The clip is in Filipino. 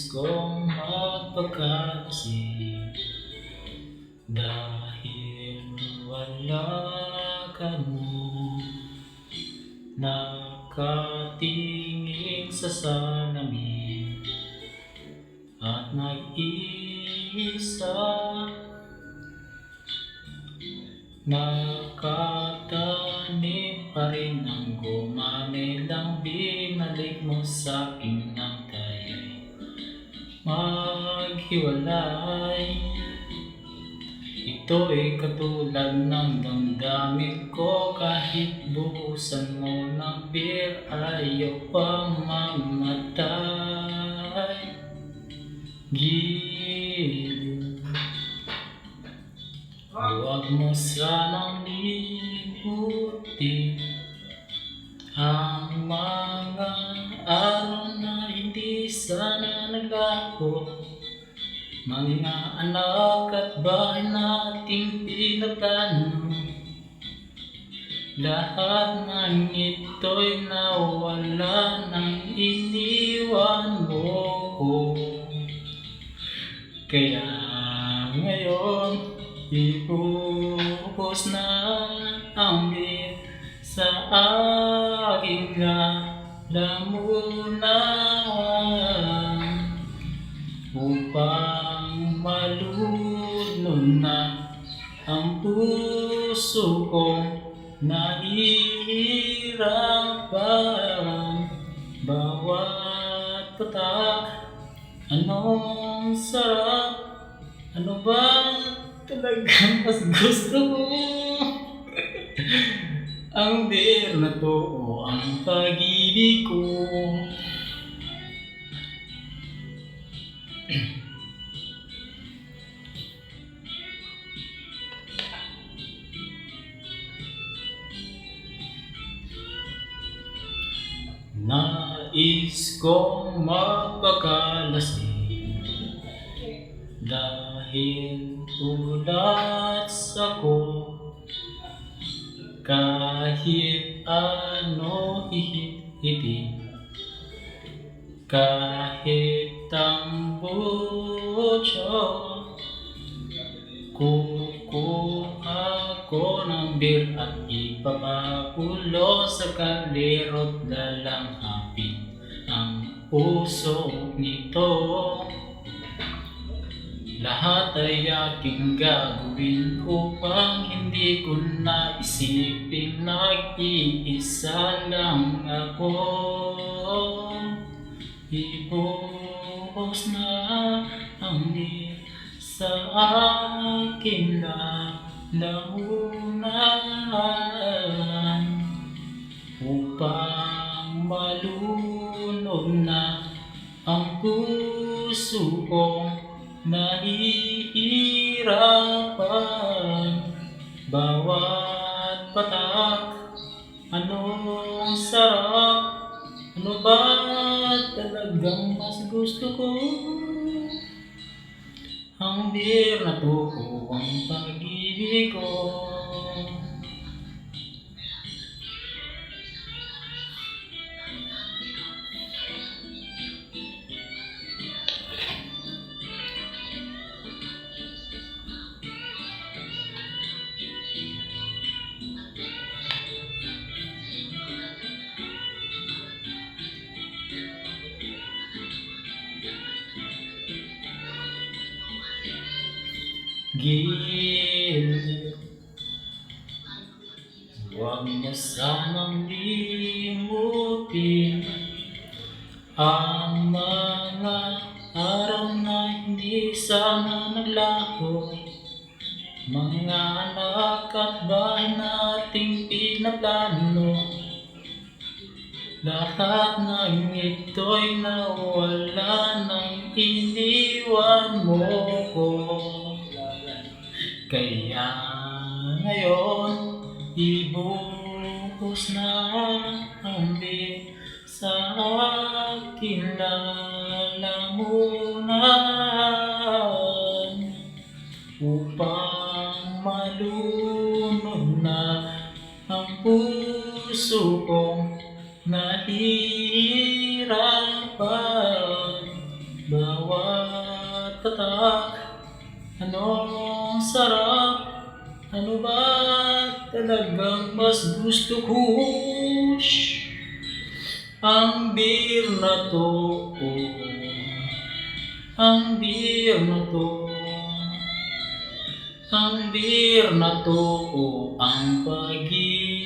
kong magpagkalasing dahil wala ka mo. Nakatingin sa salamin at nag-iisa, nakatanim pa rin ang gumanelang binalik mo sa'kin ng taya'y maghiwalay. Ito'y katulad ng damdamin ko, kahit buhusan mo ng beer ayaw pang mamatay. Giliw, huwag mo sanang limutin ang mga araw na hindi sana naglaho, mga anak at bahay nating pinaplano. Lahat ng ito'y nawala nang iniwan mo ko. Kaya ngayon ibuhos na ang beer sa aking lalamunan upang malunod na ang puso kong nahihirapan. Bawat patak, anong sarap, ano ba talagang mas gusto mo? Ang beer na to o ang pag-ibig ko? Nais kong magpakalasing dahil ulat ako, kahit ano hihit-hitin, kahit tambucho. Kukuha ko ng beer at ipapakulo sa kaldero't lalanghapin ang usok nito. Lahat ay aking gagawin upang hindi ko na isipin nag-iisa lang ako. Ibuhos na ang beer sa aking lalamunan upang malunod na ang puso kong nahihirapan. Bawat patak, anong sarap, ano ba talagang mas gusto ko? Ang beer na to o ang pag-ibig ko? Giliw, huwag mo sanang limutin ang mga araw na hindi sana naglaho, mga anak at bahay nating pinaplano. Lahat ng ito'y nawala nang iniwan mo ko. Kaya ngayon ibuhos na ang beer sa aking lalamunan upang malunod na ang puso kong nahihirapan. bawat tatak. Anong sarap, ano ba talagang mas gusto ko? Ang beer na to, ang beer na to, ang beer na to, ang pag-ibig.